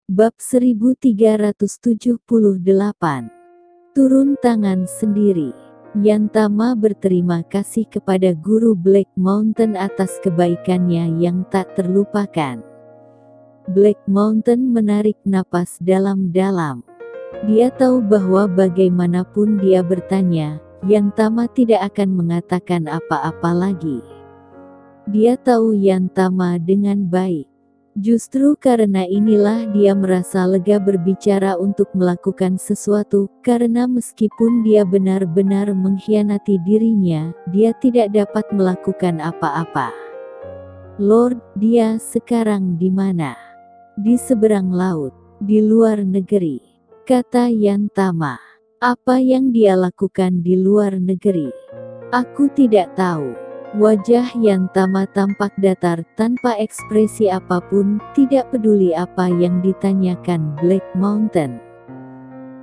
Bab 1378. Turun tangan sendiri. Yantama berterima kasih kepada Guru Black Mountain atas kebaikannya yang tak terlupakan. Black Mountain menarik napas dalam-dalam. Dia tahu bahwa bagaimanapun dia bertanya, Yantama tidak akan mengatakan apa-apa lagi. Dia tahu Yantama dengan baik. Justru karena inilah dia merasa lega berbicara untuk melakukan sesuatu, karena meskipun dia benar-benar mengkhianati dirinya, dia tidak dapat melakukan apa-apa. Lord, dia sekarang di mana? Di seberang laut, di luar negeri, kata Yantama. Apa yang dia lakukan di luar negeri? Aku tidak tahu. Wajah Yantama tampak datar tanpa ekspresi apapun, tidak peduli apa yang ditanyakan Black Mountain.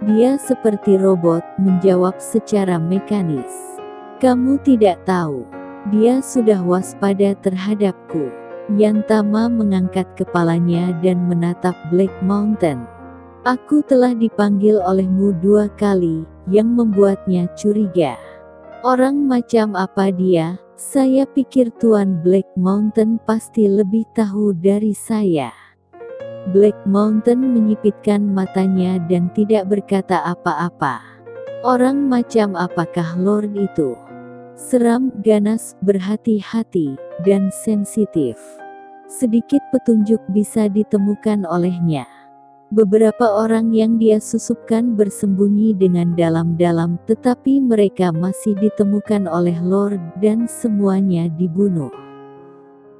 Dia seperti robot, menjawab secara mekanis. Kamu tidak tahu. Dia sudah waspada terhadapku. Yantama mengangkat kepalanya dan menatap Black Mountain. Aku telah dipanggil olehmu 2 kali, yang membuatnya curiga. Orang macam apa dia? Saya pikir Tuan Black Mountain pasti lebih tahu dari saya. Black Mountain menyipitkan matanya dan tidak berkata apa-apa. Orang macam apakah Lord itu? Seram, ganas, berhati-hati, dan sensitif. Sedikit petunjuk bisa ditemukan olehnya. Beberapa orang yang dia susupkan bersembunyi dengan dalam-dalam, tetapi mereka masih ditemukan oleh Lord dan semuanya dibunuh.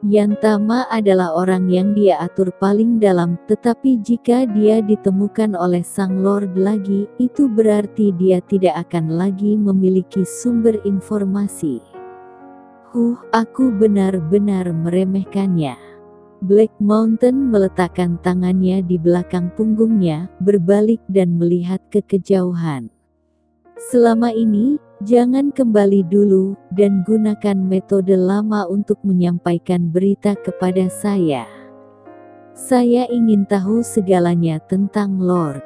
Yantama adalah orang yang dia atur paling dalam, tetapi jika dia ditemukan oleh Sang Lord lagi, itu berarti dia tidak akan lagi memiliki sumber informasi. Aku benar-benar meremehkannya. Black Mountain meletakkan tangannya di belakang punggungnya, berbalik dan melihat ke kejauhan. Selama ini, jangan kembali dulu, dan gunakan metode lama untuk menyampaikan berita kepada saya. Saya ingin tahu segalanya tentang Lord.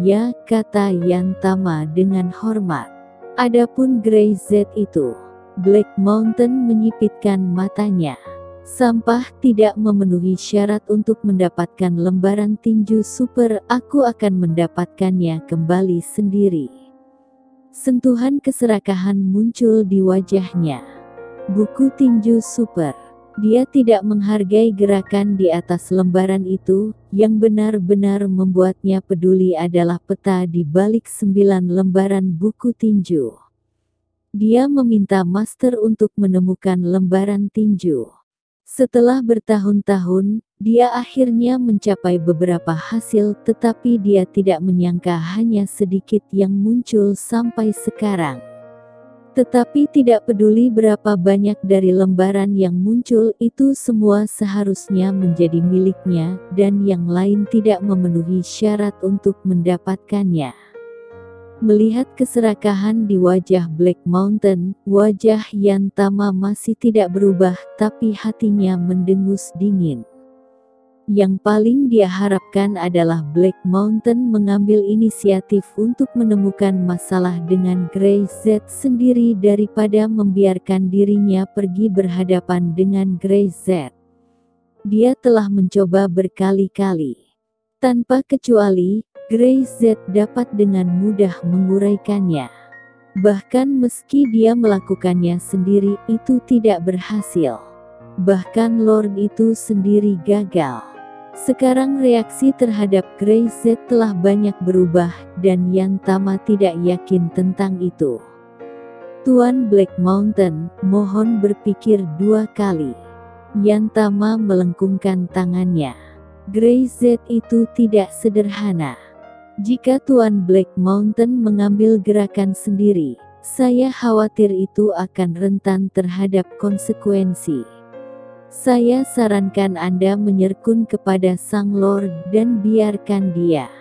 Ya, kata Yantama dengan hormat. Adapun Grey Z itu, Black Mountain menyipitkan matanya. Sampah tidak memenuhi syarat untuk mendapatkan lembaran tinju super, aku akan mendapatkannya kembali sendiri. Sentuhan keserakahan muncul di wajahnya. Buku tinju super. Dia tidak menghargai gerakan di atas lembaran itu, yang benar-benar membuatnya peduli adalah peta di balik 9 lembaran buku tinju. Dia meminta master untuk menemukan lembaran tinju. Setelah bertahun-tahun, dia akhirnya mencapai beberapa hasil, tetapi dia tidak menyangka hanya sedikit yang muncul sampai sekarang. Tetapi tidak peduli berapa banyak dari lembaran yang muncul, itu semua seharusnya menjadi miliknya, dan yang lain tidak memenuhi syarat untuk mendapatkannya. Melihat keserakahan di wajah Black Mountain, wajah Yantama masih tidak berubah, tapi hatinya mendengus dingin. Yang paling dia harapkan adalah Black Mountain mengambil inisiatif untuk menemukan masalah dengan Grey Z sendiri daripada membiarkan dirinya pergi berhadapan dengan Grey Z. Dia telah mencoba berkali-kali. Tanpa kecuali, Grey Z dapat dengan mudah menguraikannya. Bahkan meski dia melakukannya sendiri, itu tidak berhasil. Bahkan Lord itu sendiri gagal. Sekarang reaksi terhadap Grey Z telah banyak berubah, dan Yantama tidak yakin tentang itu. Tuan Black Mountain, mohon berpikir 2 kali. Yantama melengkungkan tangannya. Grey Z itu tidak sederhana. Jika Tuan Black Mountain mengambil gerakan sendiri, saya khawatir itu akan rentan terhadap konsekuensi. Saya sarankan Anda menyerkun kepada Sang Lord dan biarkan dia.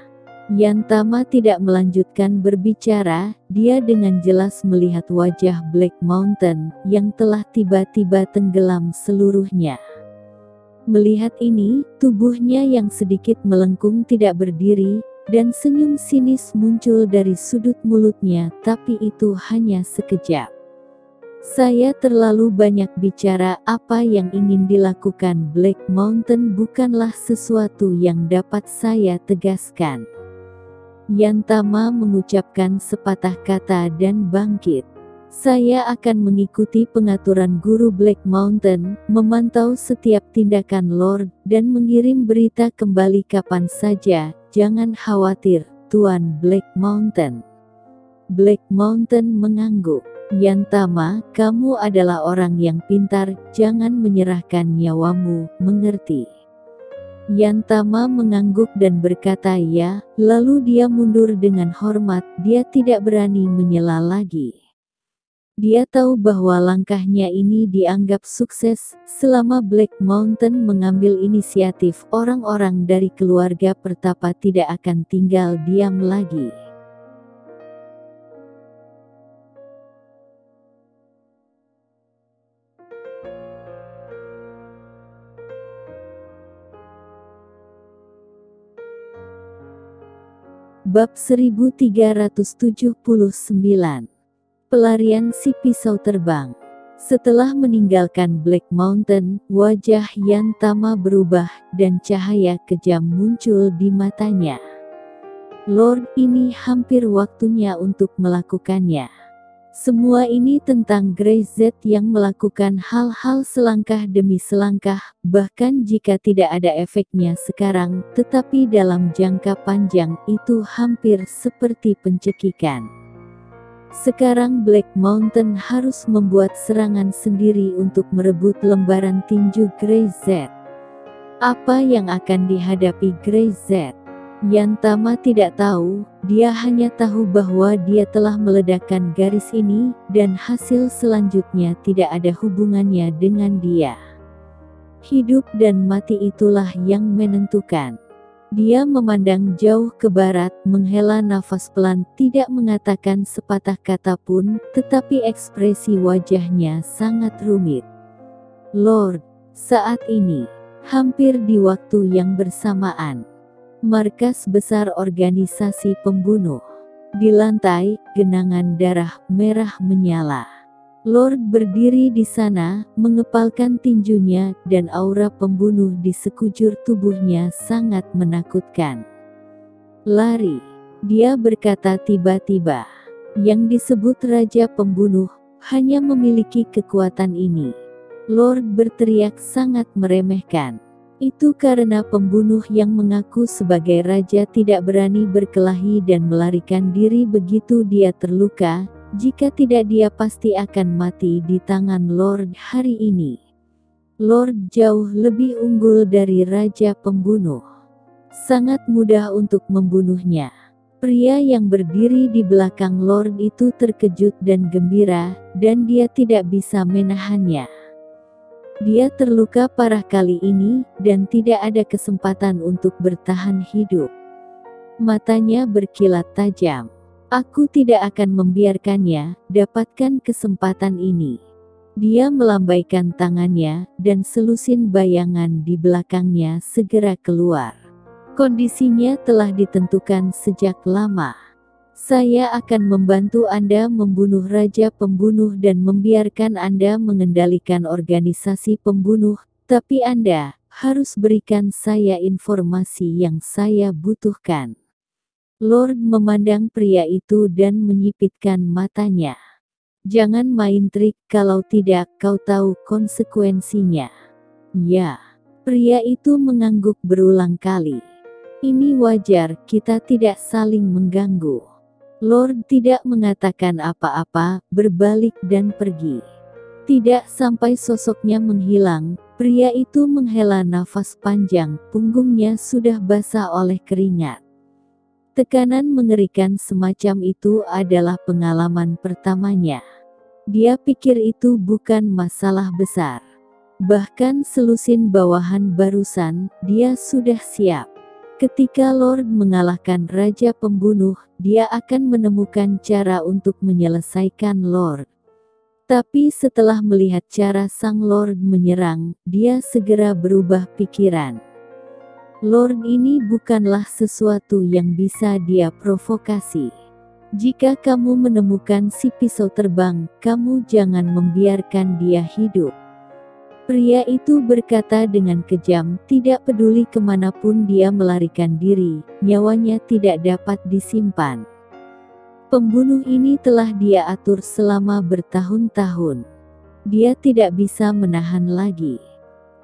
Yantama tidak melanjutkan berbicara, dia dengan jelas melihat wajah Black Mountain, yang telah tiba-tiba tenggelam seluruhnya. Melihat ini, tubuhnya yang sedikit melengkung tidak berdiri, dan senyum sinis muncul dari sudut mulutnya, tapi itu hanya sekejap. Saya terlalu banyak bicara. Apa yang ingin dilakukan Black Mountain bukanlah sesuatu yang dapat saya tegaskan. Yantama mengucapkan sepatah kata dan bangkit. Saya akan mengikuti pengaturan Guru Black Mountain, memantau setiap tindakan Lord, dan mengirim berita kembali kapan saja. Jangan khawatir, Tuan Black Mountain. Black Mountain mengangguk. Yantama, kamu adalah orang yang pintar, jangan menyerahkan nyawamu, mengerti? Yantama mengangguk dan berkata ya, lalu dia mundur dengan hormat. Dia tidak berani menyela lagi. Dia tahu bahwa langkahnya ini dianggap sukses. Selama Black Mountain mengambil inisiatif, orang-orang dari keluarga Pertapa tidak akan tinggal diam lagi. Bab 1379. Pelarian si pisau terbang. Setelah meninggalkan Black Mountain, wajah Yantama berubah, dan cahaya kejam muncul di matanya. Lord, ini hampir waktunya untuk melakukannya. Semua ini tentang Grey Z yang melakukan hal-hal selangkah demi selangkah, bahkan jika tidak ada efeknya sekarang, tetapi dalam jangka panjang, itu hampir seperti pencekikan. Sekarang Black Mountain harus membuat serangan sendiri untuk merebut lembaran tinju Grey Z. Apa yang akan dihadapi Grey Z? Yantama tidak tahu, dia hanya tahu bahwa dia telah meledakkan garis ini, dan hasil selanjutnya tidak ada hubungannya dengan dia. Hidup dan mati itulah yang menentukan. Dia memandang jauh ke barat, menghela nafas pelan, tidak mengatakan sepatah kata pun, tetapi ekspresi wajahnya sangat rumit. Lord, saat ini, hampir di waktu yang bersamaan, markas besar organisasi pembunuh. Di lantai, genangan darah merah menyala. Lord berdiri di sana, mengepalkan tinjunya, dan aura pembunuh di sekujur tubuhnya sangat menakutkan. Lari, dia berkata tiba-tiba. Yang disebut Raja Pembunuh, hanya memiliki kekuatan ini. Lord berteriak sangat meremehkan. Itu karena pembunuh yang mengaku sebagai raja tidak berani berkelahi dan melarikan diri begitu dia terluka. Jika tidak dia pasti akan mati di tangan Lord hari ini. Lord jauh lebih unggul dari Raja Pembunuh. Sangat mudah untuk membunuhnya. Pria yang berdiri di belakang Lord itu terkejut dan gembira, dan dia tidak bisa menahannya. Dia terluka parah kali ini, dan tidak ada kesempatan untuk bertahan hidup. Matanya berkilat tajam. Aku tidak akan membiarkannya dapatkan kesempatan ini. Dia melambaikan tangannya, dan selusin bayangan di belakangnya segera keluar. Kondisinya telah ditentukan sejak lama. Saya akan membantu Anda membunuh Raja Pembunuh dan membiarkan Anda mengendalikan organisasi pembunuh, tapi Anda harus berikan saya informasi yang saya butuhkan. Lord memandang pria itu dan menyipitkan matanya. Jangan main trik, kalau tidak kau tahu konsekuensinya. Ya, pria itu mengangguk berulang kali. Ini wajar, kita tidak saling mengganggu. Lord tidak mengatakan apa-apa, berbalik dan pergi. Tidak sampai sosoknya menghilang, pria itu menghela nafas panjang, punggungnya sudah basah oleh keringat. Tekanan mengerikan semacam itu adalah pengalaman pertamanya. Dia pikir itu bukan masalah besar. Bahkan selusin bawahan barusan, dia sudah siap. Ketika Lord mengalahkan Raja Pembunuh, dia akan menemukan cara untuk menyelesaikan Lord. Tapi setelah melihat cara sang Lord menyerang, dia segera berubah pikiran. Lord ini bukanlah sesuatu yang bisa dia provokasi. Jika kamu menemukan si pisau terbang, kamu jangan membiarkan dia hidup. Pria itu berkata dengan kejam, tidak peduli kemanapun dia melarikan diri, nyawanya tidak dapat disimpan. Pembunuh ini telah dia atur selama bertahun-tahun. Dia tidak bisa menahan lagi.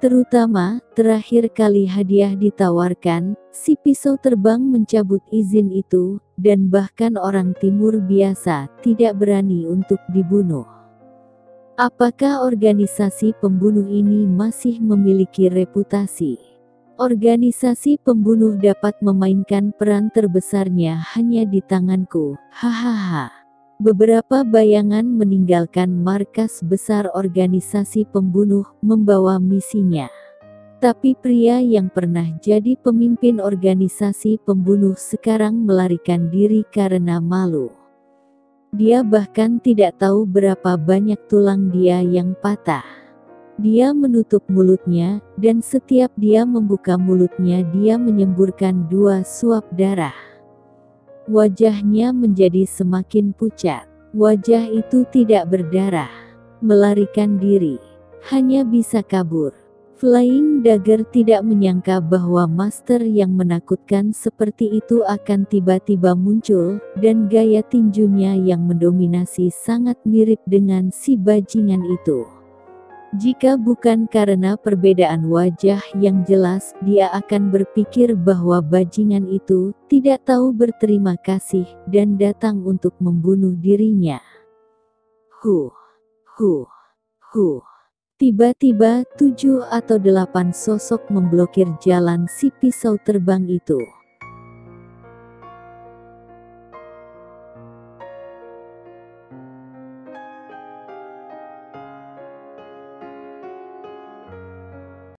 Terutama, terakhir kali hadiah ditawarkan, si pisau terbang mencabut izin itu, dan bahkan orang timur biasa tidak berani untuk dibunuh. Apakah organisasi pembunuh ini masih memiliki reputasi? Organisasi pembunuh dapat memainkan peran terbesarnya hanya di tanganku, hahaha. Beberapa bayangan meninggalkan markas besar organisasi pembunuh, membawa misinya. Tapi pria yang pernah jadi pemimpin organisasi pembunuh sekarang melarikan diri karena malu. Dia bahkan tidak tahu berapa banyak tulang dia yang patah. Dia menutup mulutnya, dan setiap dia membuka mulutnya dia menyemburkan 2 suap darah. Wajahnya menjadi semakin pucat. Wajah itu tidak berdarah. Melarikan diri. Hanya bisa kabur. Flying Dagger tidak menyangka bahwa master yang menakutkan seperti itu akan tiba-tiba muncul, dan gaya tinjunya yang mendominasi sangat mirip dengan si bajingan itu. Jika bukan karena perbedaan wajah yang jelas, dia akan berpikir bahwa bajingan itu tidak tahu berterima kasih dan datang untuk membunuh dirinya. Huh, huh, huh. Tiba-tiba 7 atau 8 sosok memblokir jalan si pisau terbang itu.